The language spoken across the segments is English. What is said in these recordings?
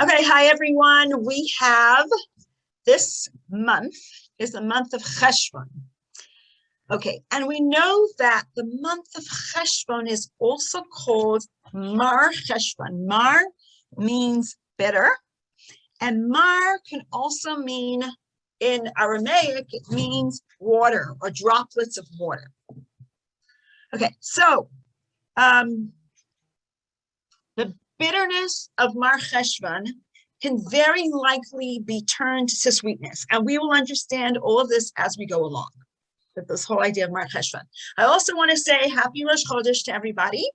Okay, hi everyone. We have this month is the month of Cheshvan. Okay, and we know that the month of Cheshvan is also called Mar Cheshvan. Mar means bitter, and Mar can also mean, in Aramaic, it means water or droplets of water. Okay, so the bitterness of Mar Cheshvan can very likely be turned to sweetness. And we will understand all of this as we go along, with this whole idea of Mar Cheshvan. I also want to say happy Rosh Chodesh to everybody,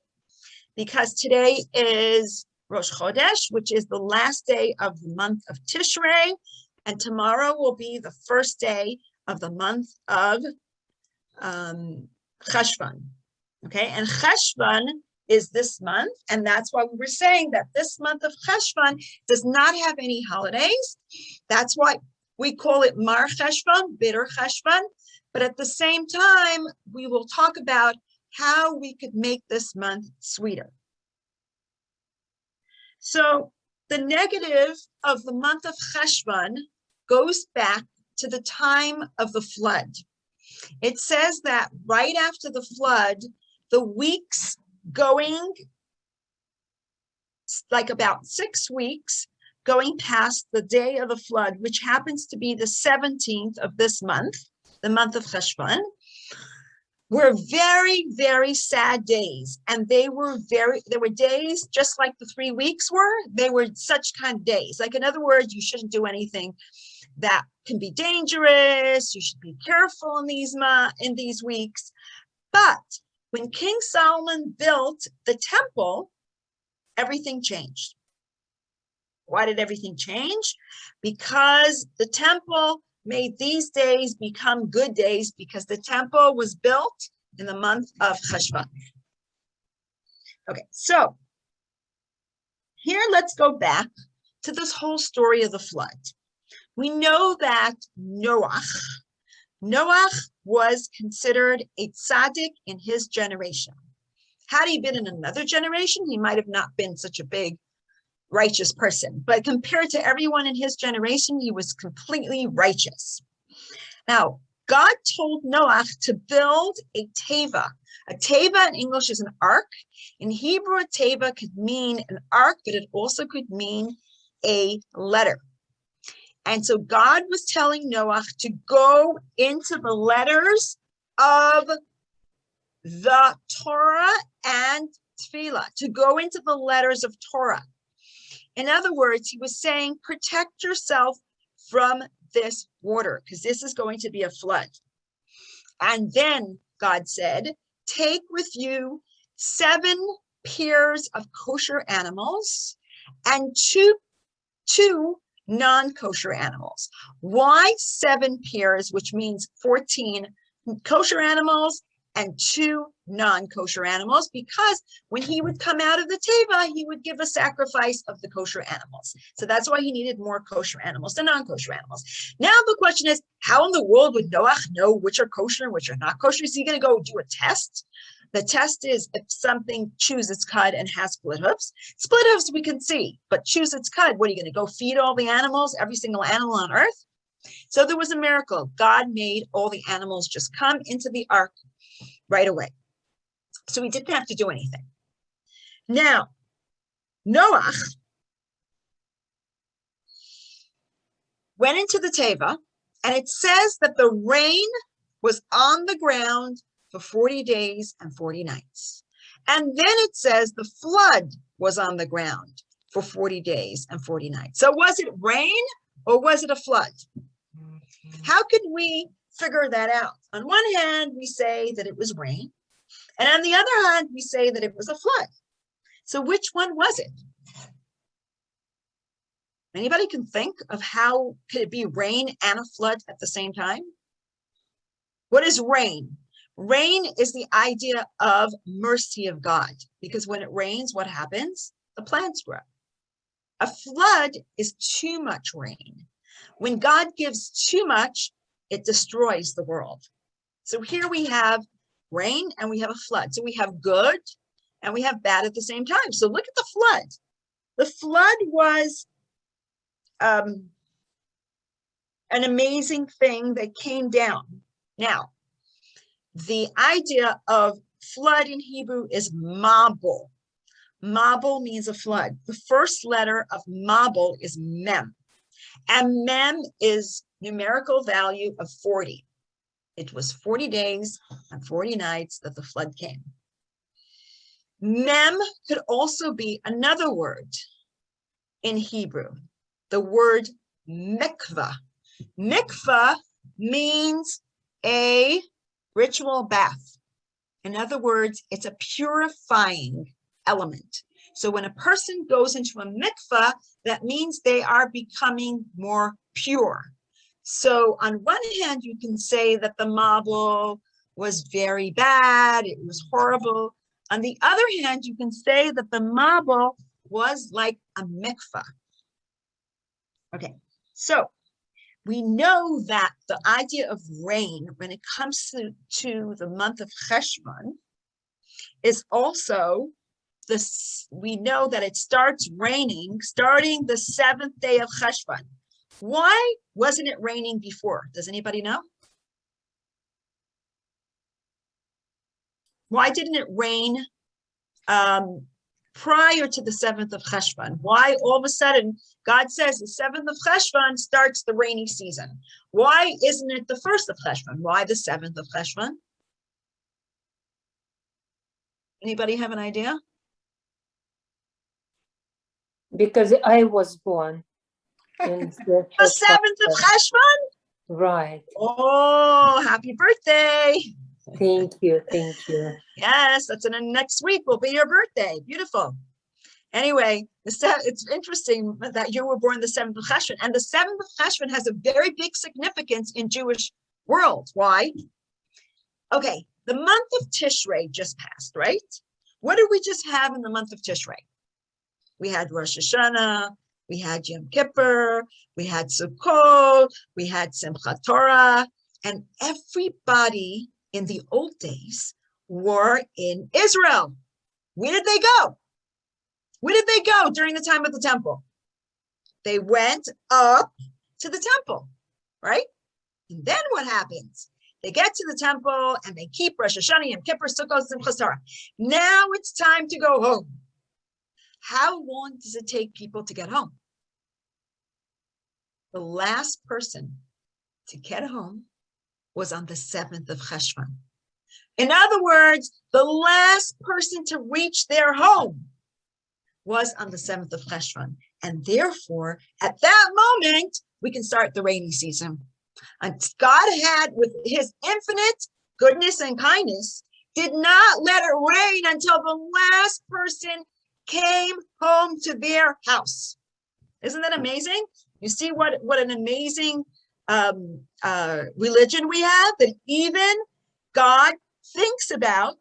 because today is Rosh Chodesh, which is the last day of the month of Tishrei, and tomorrow will be the first day of the month of Cheshvan. Okay, and Cheshvan is this month, and that's why we were saying that this month of Cheshvan does not have any holidays. That's why we call it Mar Cheshvan, bitter Cheshvan. But at the same time, we will talk about how we could make this month sweeter. So the negative of the month of Cheshvan goes back to the time of the flood. It says that right after the flood, the weeks going like about 6 weeks, going past the day of the flood, which happens to be the 17th of this month, the month of Cheshvan, were very, very sad days. And there were days just like the 3 weeks were. They were such kind of days. Like, in other words, you shouldn't do anything that can be dangerous. You should be careful in these weeks. But when King Solomon built the temple, everything changed. Why did everything change? Because the temple made these days become good days, because the temple was built in the month of Cheshvan. Okay, so here let's go back to this whole story of the flood. We know that Noah was considered a tzaddik in his generation. Had he been in another generation, he might have not been such a big righteous person. But compared to everyone in his generation, he was completely righteous. Now, God told Noah to build a teva. A teva in English is an ark. In Hebrew, a teva could mean an ark, but it also could mean a letter. And so God was telling Noah to go into the letters of the Torah and Tefillah, to go into the letters of Torah. In other words, he was saying, protect yourself from this water, because this is going to be a flood. And then God said, take with you 7 pairs of kosher animals and two non-kosher animals. Why 7 pairs, which means 14 kosher animals and 2 non-kosher animals? Because when he would come out of the teva, he would give a sacrifice of the kosher animals. So that's why he needed more kosher animals than non-kosher animals. Now the question is, how in the world would Noah know which are kosher and which are not kosher? Is he going to go do a test? The test is if something chews its cud and has split hoofs. Split hoofs we can see, but chews its cud, what are you going to go feed all the animals, every single animal on earth? So there was a miracle. God made all the animals just come into the ark right away. So he didn't have to do anything. Now, Noah went into the teva, and it says that the rain was on the ground for 40 days and 40 nights. And then it says the flood was on the ground for 40 days and 40 nights. So was it rain or was it a flood? How could we figure that out? On one hand, we say that it was rain. And on the other hand, we say that it was a flood. So which one was it? Anybody can think of how could it be rain and a flood at the same time? What is rain? Rain is the idea of mercy of God, because when it rains, what happens? The plants grow. A flood is too much rain. When God gives too much, it destroys the world. So here we have rain and we have a flood. So we have good and we have bad at the same time. So look at the flood. The flood was an amazing thing that came down. Now, the idea of flood in Hebrew is mabul. Mabul means a flood. The first letter of mabul is mem. And mem is numerical value of 40. It was 40 days and 40 nights that the flood came. Mem could also be another word in Hebrew, the word mikvah. Mikvah means a ritual bath. In other words, it's a purifying element. So when a person goes into a mikvah, that means they are becoming more pure. So on one hand, you can say that the mabul was very bad, it was horrible. On the other hand, you can say that the mabul was like a mikvah. Okay, so we know that the idea of rain, when it comes to the month of Cheshvan, is also this. We know that it starts raining starting the 7th day of Cheshvan. Why wasn't it raining before? Does anybody know? Why didn't it rain prior to the 7th of Cheshvan? Why all of a sudden God says the 7th of Cheshvan starts the rainy season? Why isn't it the 1st of Cheshvan? Why the 7th of Cheshvan? Anybody have an idea? Because I was born in the 7th of Cheshvan? Right. Oh, happy birthday. Thank you. Thank you. Yes, that's in next week will be your birthday. Beautiful. Anyway, it's interesting that you were born the 7th of Cheshvan, and the 7th of Cheshvan has a very big significance in Jewish world. Why? Okay, the month of Tishrei just passed, right? What did we just have in the month of Tishrei? We had Rosh Hashanah, we had Yom Kippur, we had Sukkot, we had Simchat Torah, and everybody in the old days were in Israel. Where did they go? Where did they go during the time of the temple? They went up to the temple, right? And then what happens? They get to the temple and they keep Rosh Hashanah, Yom Kippur, Sukkot, Simchat Torah. Now it's time to go home. How long does it take people to get home? The last person to get home was on the 7th of Cheshvan. In other words, the last person to reach their home was on the 7th of Cheshvan. And therefore, at that moment, we can start the rainy season. And God had, with his infinite goodness and kindness, did not let it rain until the last person came home to their house. Isn't that amazing? You see what an amazing religion we have, that even God thinks about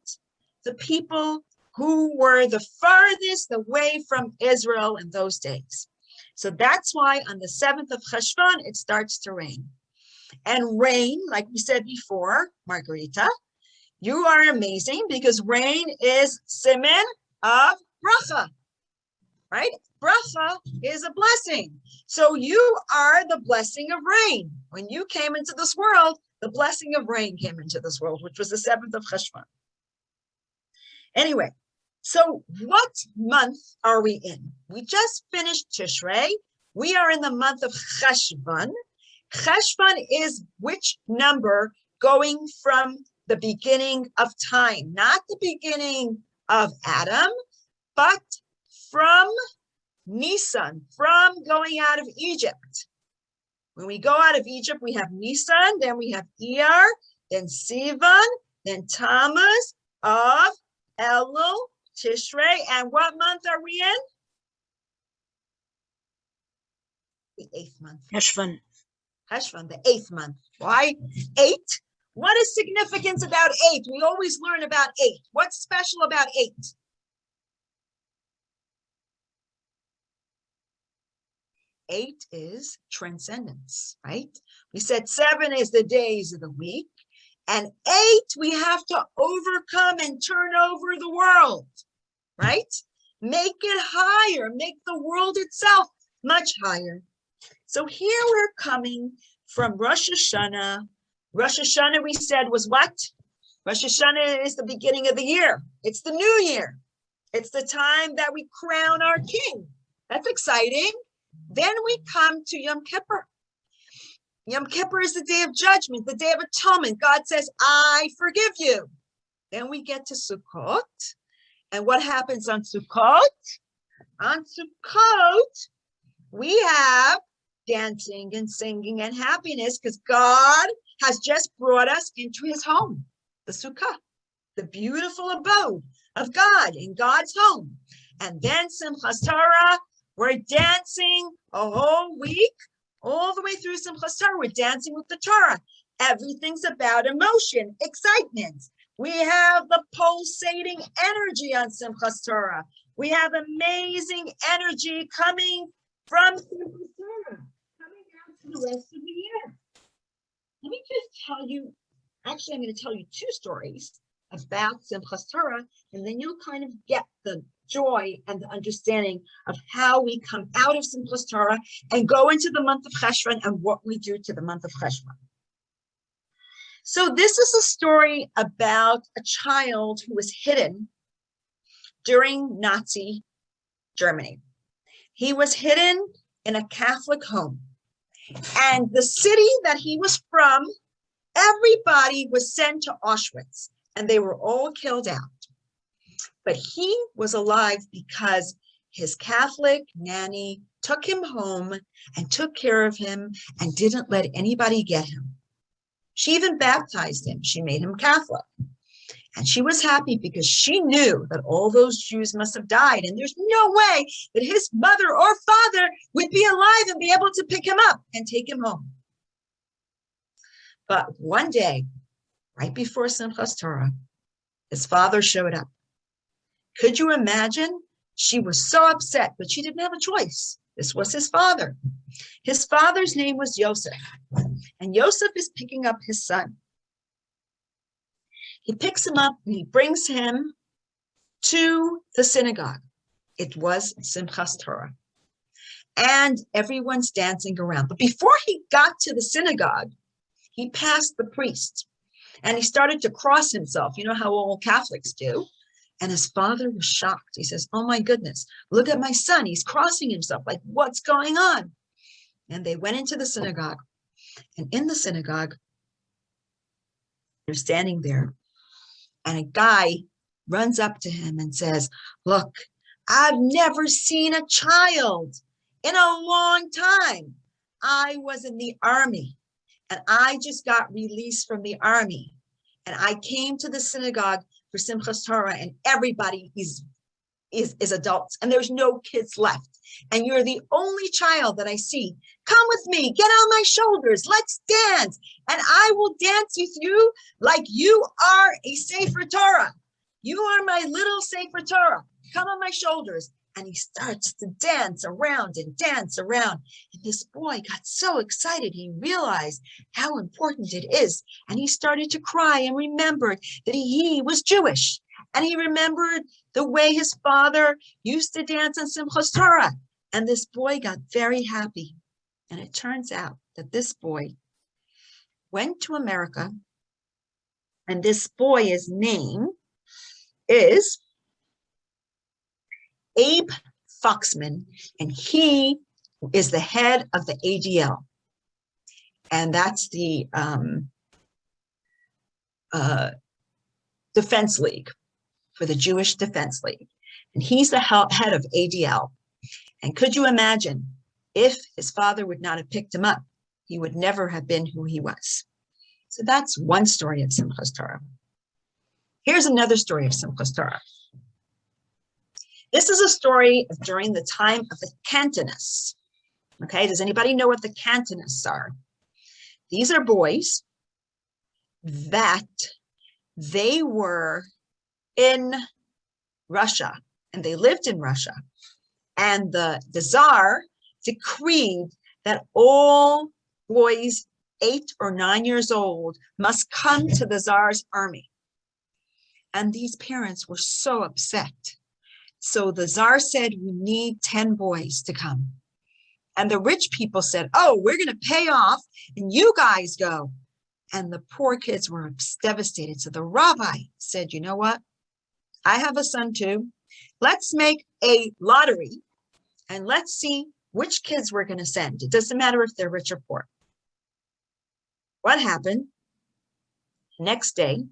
the people who were the farthest away from Israel in those days. So that's why on the 7th of Cheshvan, it starts to rain. And rain, like we said before, Margarita, you are amazing because rain is siman of bracha, right? Bracha is a blessing. So you are the blessing of rain. When you came into this world, the blessing of rain came into this world, which was the 7th of Cheshvan. Anyway, so what month are we in? We just finished Tishrei. We are in the month of Cheshvan. Cheshvan is which number going from the beginning of time, not the beginning of Adam, but from Nisan, from going out of Egypt. When we go out of Egypt, we have Nisan, then we have Iyar, then Sivan, then Tammuz, Av, Elul, Tishrei, and what month are we in? The 8th month. Cheshvan. Cheshvan, the 8th month. Why 8? What is significance about 8? We always learn about 8. What's special about 8? 8 is transcendence, right? We said 7 is the days of the week, and 8 we have to overcome and turn over the world, right? Make it higher, make the world itself much higher. So here we're coming from Rosh Hashanah. Rosh Hashanah, we said, was what? Rosh Hashanah is the beginning of the year. It's the new year. It's the time that we crown our king. That's exciting. Then we come to Yom Kippur. Yom Kippur is the day of judgment, the day of atonement. God says, I forgive you. Then we get to Sukkot. And what happens on Sukkot? On Sukkot, we have dancing and singing and happiness because God has just brought us into his home, the Sukkah, the beautiful abode of God in God's home. And then Simchas Torah, we're dancing a whole week, all the way through Simchas Torah, we're dancing with the Torah. Everything's about emotion, excitement. We have the pulsating energy on Simchas Torah. We have amazing energy coming from Simchas Torah, coming out to the rest of the year. Let me just tell you, actually, I'm going to tell you two stories about Simchas Torah, and then you'll kind of get the joy and the understanding of how we come out of Simchas Torah and go into the month of Cheshvan and what we do to the month of Cheshvan. So this is a story about a child who was hidden during Nazi Germany. He was hidden in a Catholic home. And the city that he was from, everybody was sent to Auschwitz, and they were all killed out. But he was alive because his Catholic nanny took him home and took care of him and didn't let anybody get him. She even baptized him. She made him Catholic. And she was happy because she knew that all those Jews must have died. And there's no way that his mother or father would be alive and be able to pick him up and take him home. But one day, right before Simchas Torah, his father showed up. Could you imagine? She was so upset, but she didn't have a choice. This was his father. His father's name was Yosef. And Yosef is picking up his son. He picks him up and he brings him to the synagogue. It was Simchas Torah. And everyone's dancing around. But before he got to the synagogue, he passed the priest. And he started to cross himself. You know how all Catholics do. And his father was shocked. He says, oh my goodness, look at my son. He's crossing himself. Like, what's going on? And they went into the synagogue. And in the synagogue, they're standing there. And a guy runs up to him and says, look, I've never seen a child in a long time. I was in the army and I just got released from the army. And I came to the synagogue for Simchas Torah and everybody is adults and there's no kids left. And you're the only child that I see. Come with me, get on my shoulders, let's dance. And I will dance with you like you are a Sefer Torah. You are my little Sefer Torah. Come on my shoulders. And he starts to dance around and dance around. And this boy got so excited, he realized how important it is. And he started to cry and remembered that he was Jewish. And he remembered the way his father used to dance on Simchas Torah. And this boy got very happy. And it turns out that this boy went to America. And this boy's name is Abe Foxman, and he is the head of the ADL. And that's the Defense League, for the Jewish Defense League. And he's the head of ADL. And could you imagine if his father would not have picked him up, he would never have been who he was. So that's one story of Simchas Torah. Here's another story of Simchas Torah. This is a story of during the time of the Cantonists. Okay, does anybody know what the Cantonists are? These are boys that they were in Russia and they lived in Russia. And the Tsar decreed that all boys 8 or 9 years old must come to the Tsar's army. And these parents were so upset. So the Tsar said, we need 10 boys to come. And the rich people said, oh, we're going to pay off and you guys go. And the poor kids were devastated. So the rabbi said, you know what? I have a son too. Let's make a lottery and let's see which kids we're going to send. It doesn't matter if they're rich or poor. What happened? Next day,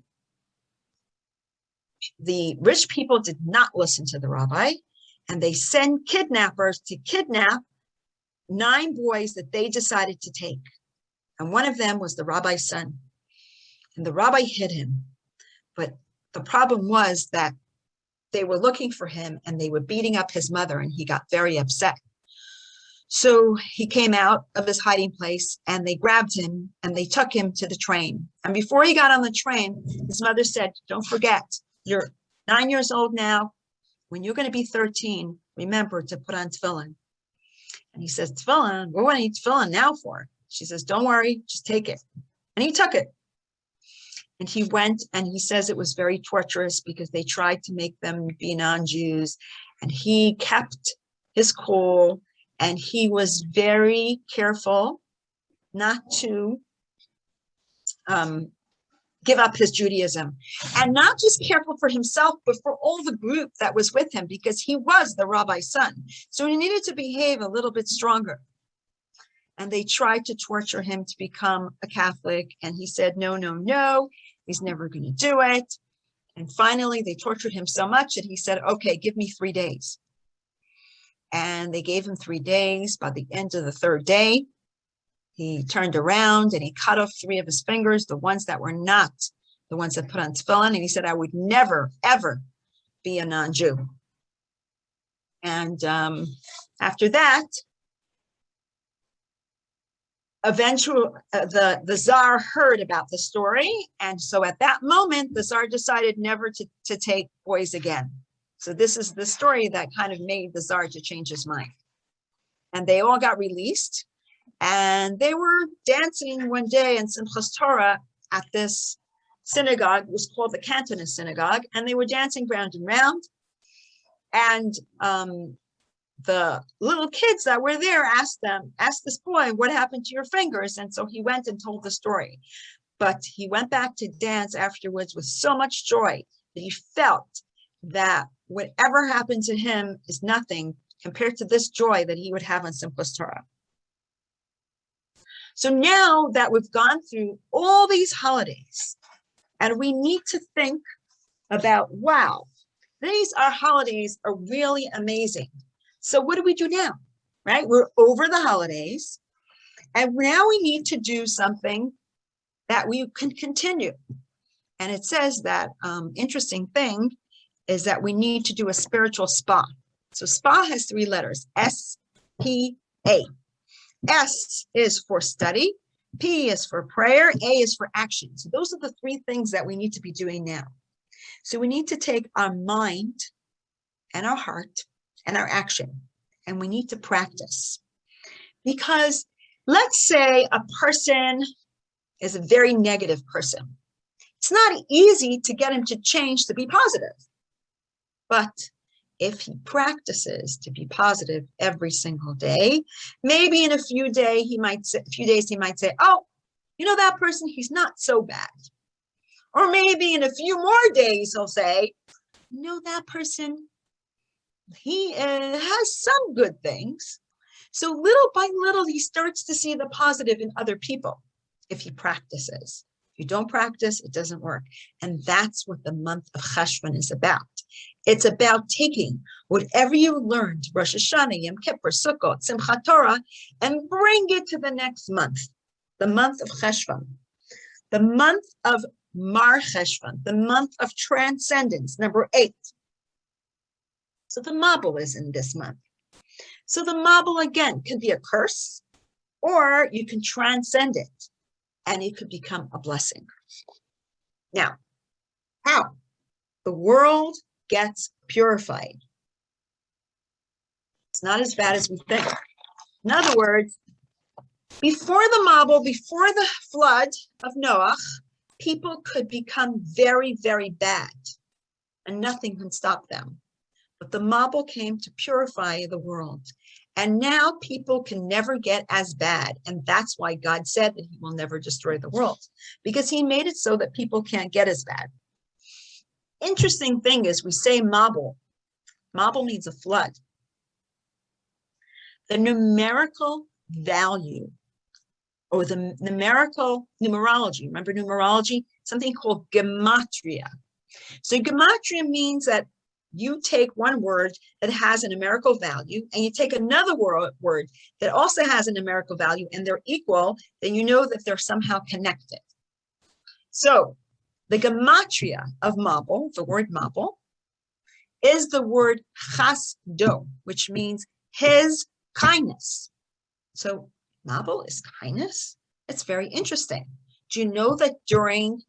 the rich people did not listen to the rabbi, and they sent kidnappers to kidnap 9 boys that they decided to take. And one of them was the rabbi's son. And the rabbi hid him. But the problem was that they were looking for him and they were beating up his mother, and he got very upset. So he came out of his hiding place and they grabbed him and they took him to the train. And before he got on the train, his mother said, don't forget, you're 9 years old now. When you're going to be 13, remember to put on tefillin. And he says, tefillin? What do I need tefillin now for? She says, don't worry, just take it. And he took it. And he went, and he says it was very torturous because they tried to make them be non-Jews. And he kept his cool, and he was very careful not to give up his Judaism. And not just careful for himself, but for all the group that was with him, because he was the rabbi's son. So he needed to behave a little bit stronger. And they tried to torture him to become a Catholic. And he said, no, no, no, he's never going to do it. And finally, they tortured him so much that he said, okay, give me 3 days. And they gave him 3 days. By the end of the 3rd day, he turned around and he cut off 3 of his fingers, the ones that were not the ones that put on tefillin. And he said, I would never, ever be a non-Jew. And after that, eventually the Tsar heard about the story. And so at that moment, the Tsar decided never to take boys again. So this is the story that kind of made the Tsar to change his mind. And they all got released. And they were dancing one day in Simchas Torah at this synagogue. It was called the Cantonist Synagogue. And they were dancing round and round. And the little kids that were there asked this boy, what happened to your fingers? And so he went and told the story. But he went back to dance afterwards with so much joy that he felt that whatever happened to him is nothing compared to this joy that he would have on Simchas Torah. So now that we've gone through all these holidays, and we need to think about, wow, these holidays are really amazing. So what do we do now, right? We're over the holidays, and now we need to do something that we can continue. And it says that interesting thing is that we need to do a spiritual spa. So spa has 3 letters, S-P-A. S is for study, P is for prayer, A is for action. So those are the 3 things that we need to be doing now. So we need to take our mind and our heart and our action, and we need to practice. Because let's say a person is a very negative person. It's not easy to get him to change to be positive. But if he practices to be positive every single day, maybe in a few days he might say, oh, you know that person, he's not so bad. Or maybe in a few more days he'll say, you know that person, he has some good things. So little by little, he starts to see the positive in other people if he practices. If you don't practice, it doesn't work. And that's what the month of Cheshvan is about. It's about taking whatever you learned, Rosh Hashanah, Yom Kippur, Sukkot, Simchat Torah, and bring it to the next month, the month of Cheshvan, the month of Mar Cheshvan, the month of transcendence, number 8. So the Mabul is in this month. So the Mabul, again, can be a curse, or you can transcend it, and it could become a blessing. Now, how? The world gets purified. It's not as bad as we think. In other words, before the Mabul, before the flood of Noah, people could become very, very bad, and nothing can stop them. But the Mabul came to purify the world. And now people can never get as bad. And that's why God said that he will never destroy the world, because he made it so that people can't get as bad. Interesting thing is we say Mabul. Mabul means a flood. The numerical value or the numerical numerology, remember numerology? Something called Gematria. So Gematria means that you take one word that has a numerical value and you take another word that also has a numerical value and they're equal, then you know that they're somehow connected. So the Gematria of Mabul, the word Mabul, is the word chasdo, which means his kindness. So Mabul is kindness. It's very interesting. Do you know that during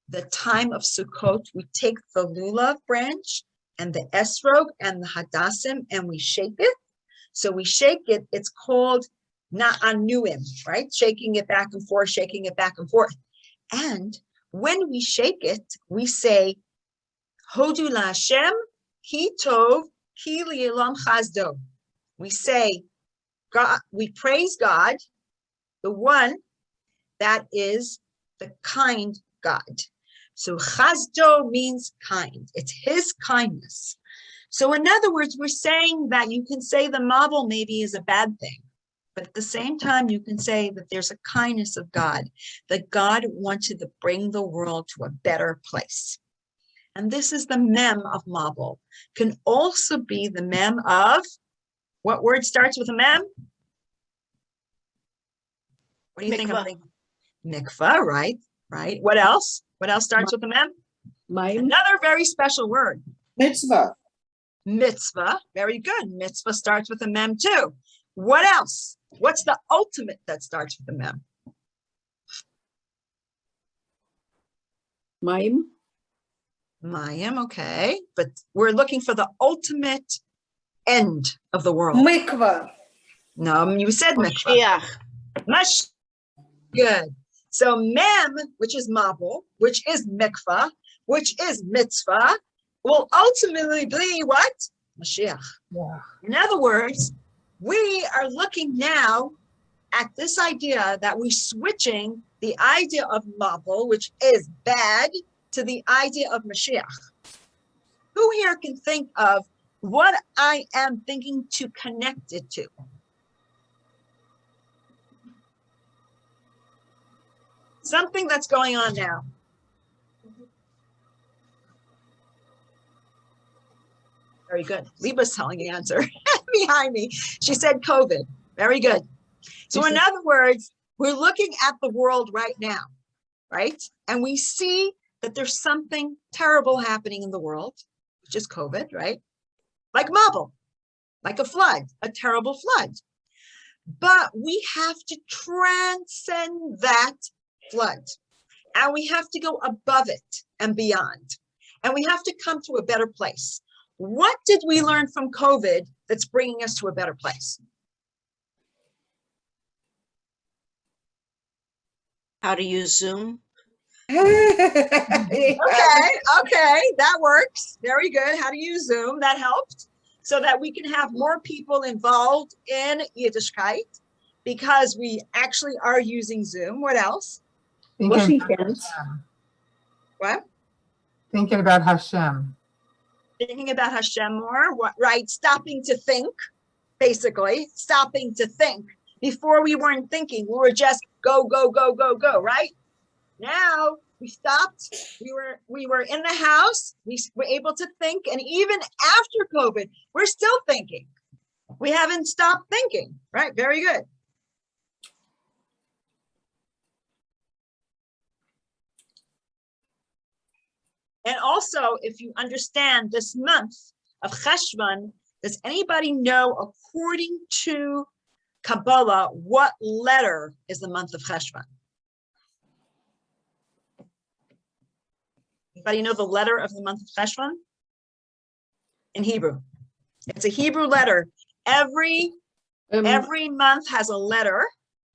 the time of Sukkot, we take the lulav branch and the esrog and the hadassim and we shake it? So we shake it. It's called na'anuim, right? Shaking it back and forth, shaking it back and forth. And when we shake it, we say, Hodu la Hashem, ki tov, ki li'olam chazdo. We say, God, we praise God, the one that is the kind God. So chazdo means kind. It's his kindness. So in other words, we're saying that you can say the Mabul maybe is a bad thing, but at the same time, you can say that there's a kindness of God, that God wanted to bring the world to a better place. And this is the mem of Mabul. Can also be the mem of, what word starts with a mem? What do you think I'm thinking? Mikvah, right? Right. What else? What else starts with a mem? Another very special word. Mitzvah. Mitzvah. Very good. Mitzvah starts with a mem too. What else? What's the ultimate that starts with a mem? Mayim. Mayim, okay. But we're looking for the ultimate end of the world. Mikvah. No, you said mikvah. Mashiach. Good. So mem, which is Mabul, which is mikvah, which is mitzvah, will ultimately be what? Mashiach. Yeah. In other words, we are looking now at this idea that we're switching the idea of Mabul, which is bad, to the idea of Mashiach. Who here can think of what I am thinking to connect it to? Something that's going on now. Very good. Liba's telling the answer behind me. She said COVID. Very good. So in other words, we're looking at the world right now, right? And we see that there's something terrible happening in the world, which is COVID, right? Like Mabul, like a flood, a terrible flood. But we have to transcend that flood. And we have to go above it and beyond. And we have to come to a better place. What did we learn from COVID that's bringing us to a better place? How to use Zoom? Okay, that works. Very good. How to use Zoom, that helped. So that we can have more people involved in Yiddishkeit, because we actually are using Zoom. What else? Washing hands. What? Thinking about Hashem. Thinking about Hashem more, right? Stopping to think, basically, stopping to think. Before we weren't thinking, we were just go, go, go, go, go, right? Now we stopped, we were in the house, we were able to think, and even after COVID, we're still thinking. We haven't stopped thinking, right? Very good. And also, if you understand this month of Cheshvan, does anybody know, according to Kabbalah, what letter is the month of Cheshvan? Anybody know the letter of the month of Cheshvan? In Hebrew. It's a Hebrew letter. Every month has a letter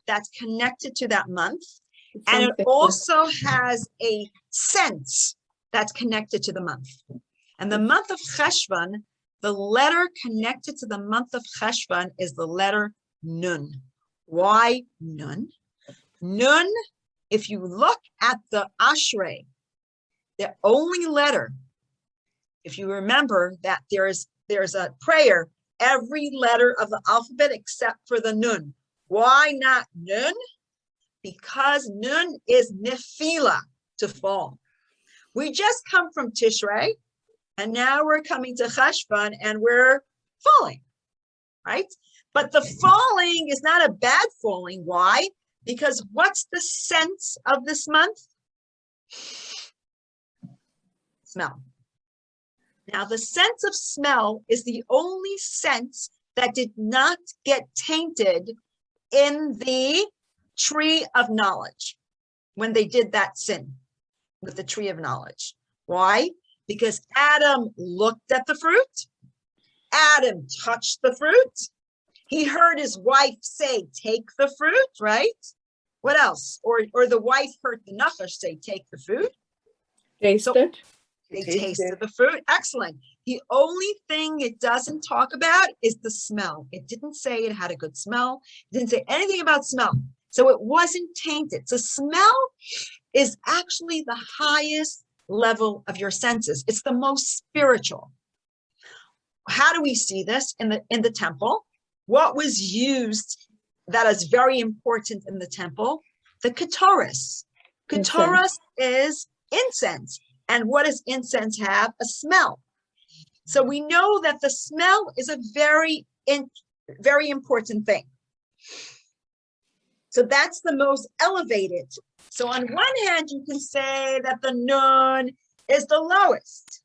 that's connected to that month. And it also has a sense that's connected to the month. And the month of Cheshvan The letter connected to the month of Cheshvan is the letter Nun. Why Nun? Nun, if you look at the Ashrei, the only letter, if you remember that there's a prayer, every letter of the alphabet except for the Nun. Why not Nun? Because Nun is Nefila, to fall. We just come from Tishrei, and now we're coming to Cheshvan, and we're falling, right? But the falling is not a bad falling. Why? Because what's the sense of this month? Smell. Now, the sense of smell is the only sense that did not get tainted in the tree of knowledge when they did that sin with the tree of knowledge. Why? Because Adam looked at the fruit. Adam touched the fruit. He heard his wife say, take the fruit, right? What else? Or the wife heard the Nachash say, take the fruit. Tasted. They tasted the fruit. Excellent. The only thing it doesn't talk about is the smell. It didn't say it had a good smell. It didn't say anything about smell. So it wasn't tainted. So smell is actually the highest level of your senses. It's the most spiritual. How do we see this in the temple? What was used that is very important in the temple? The ketoris. Ketoris is incense. And what does incense have? A smell. So we know that the smell is a very important thing. So that's the most elevated. So on one hand, you can say that the nun is the lowest.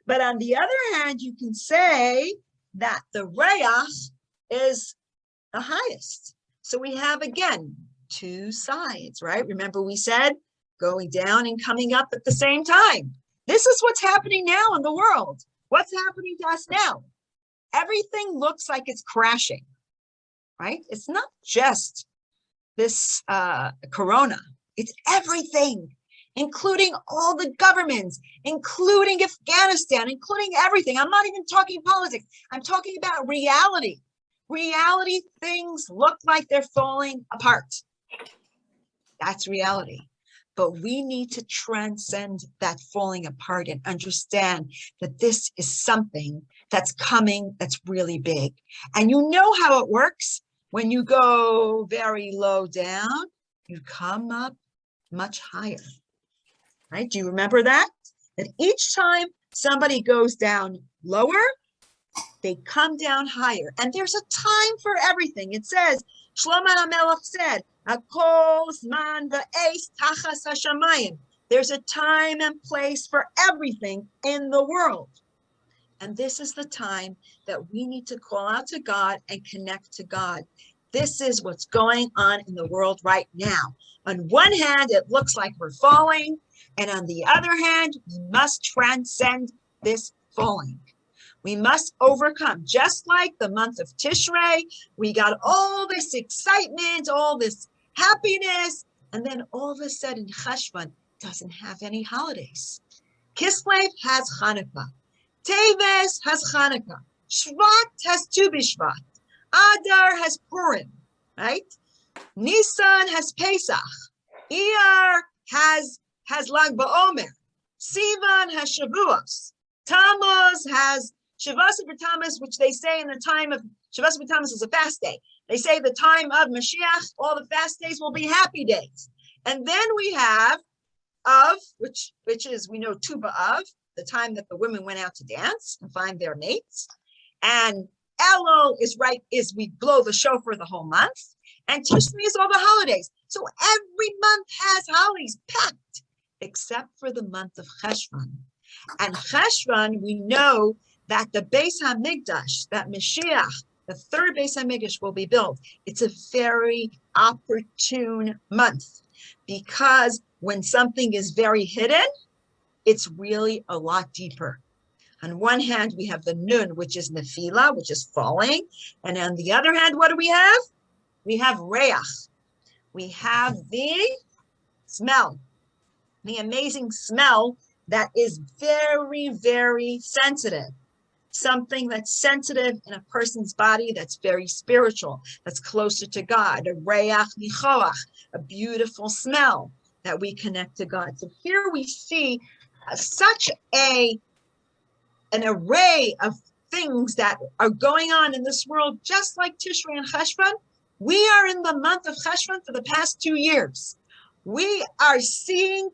But on the other hand, you can say that the reach is the highest. So we have, again, two sides, right? Remember we said going down and coming up at the same time. This is what's happening now in the world. What's happening to us now? Everything looks like it's crashing, right? It's not just this corona. It's everything, including all the governments, including Afghanistan, including everything. I'm not even talking politics. I'm talking about reality. Reality, things look like they're falling apart. That's reality. But we need to transcend that falling apart and understand that this is something that's coming that's really big. And you know how it works. When you go very low down, you come up much higher, right? Do you remember that? That each time somebody goes down lower, they come down higher. And there's a time for everything. It says, Shlomo HaMelech said, Hakol zman v'eis tachas hashamayim. There's a time and place for everything in the world. And this is the time that we need to call out to God and connect to God. This is what's going on in the world right now. On one hand, it looks like we're falling. And on the other hand, we must transcend this falling. We must overcome. Just like the month of Tishrei, we got all this excitement, all this happiness, and then all of a sudden Cheshvan doesn't have any holidays. Kislev has Hanukkah. Teves has Hanukkah. Shvat has Tu B'Shvat. Adar has Purim, right? Nisan has Pesach. Iyar has Lag BaOmer. Sivan has Shavuos. Tammuz has Shavas B'Tammuz, which they say in the time of Shavas B'Tammuz is a fast day. They say the time of Mashiach, all the fast days will be happy days. And then we have Av, which is, we know Tu B'Av, the time that the women went out to dance and find their mates. And Elul is we blow the shofar the whole month. And Tishri is all the holidays. So every month has holidays packed, except for the month of Cheshvan. And Cheshvan, we know that the Beis HaMikdash, that Mashiach, the third Beis HaMikdash will be built. It's a very opportune month because when something is very hidden, it's really a lot deeper. On one hand, we have the Nun, which is Nefila, which is falling. And on the other hand, what do we have? We have Reach. We have the smell, the amazing smell that is very, very sensitive. something that's sensitive in a person's body that's very spiritual, that's closer to God, a reach nichoach, a beautiful smell that we connect to God. So here we see such an array of things that are going on in this world, just like Tishrei and Cheshvan. We are in the month of Cheshvan for the past 2 years. We are seeing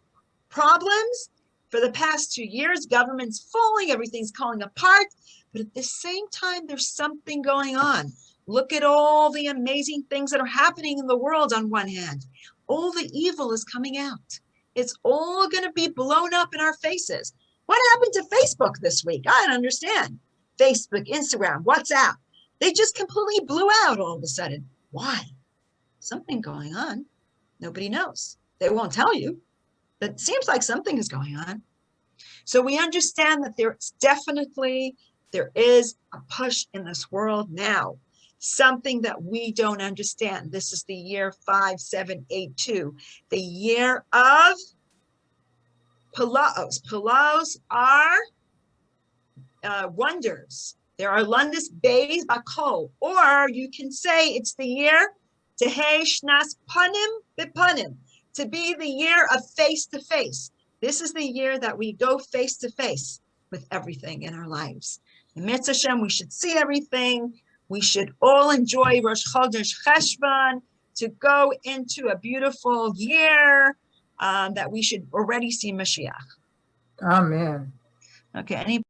problems for the past 2 years. Government's falling, everything's falling apart. But at the same time, there's something going on. Look at all the amazing things that are happening in the world on one hand. All the evil is coming out. It's all going to be blown up in our faces. What happened to Facebook this week? I don't understand. Facebook, Instagram, WhatsApp. They just completely blew out all of a sudden. Why? Something going on. Nobody knows. They won't tell you. But it seems like something is going on. So we understand that there is a push in this world now, something that we don't understand. This is the year 5782, the year of Pilaos. Pilaos are wonders. There are Lundis Beis Bakol, or you can say it's the year Tehei Shnas Panim Bipanim, to be the year of face to face. This is the year that we go face to face with everything in our lives. In Mitzvah Hashem, we should see everything. We should all enjoy Rosh Chodesh Cheshvan, to go into a beautiful year, that we should already see Mashiach. Amen. Okay, any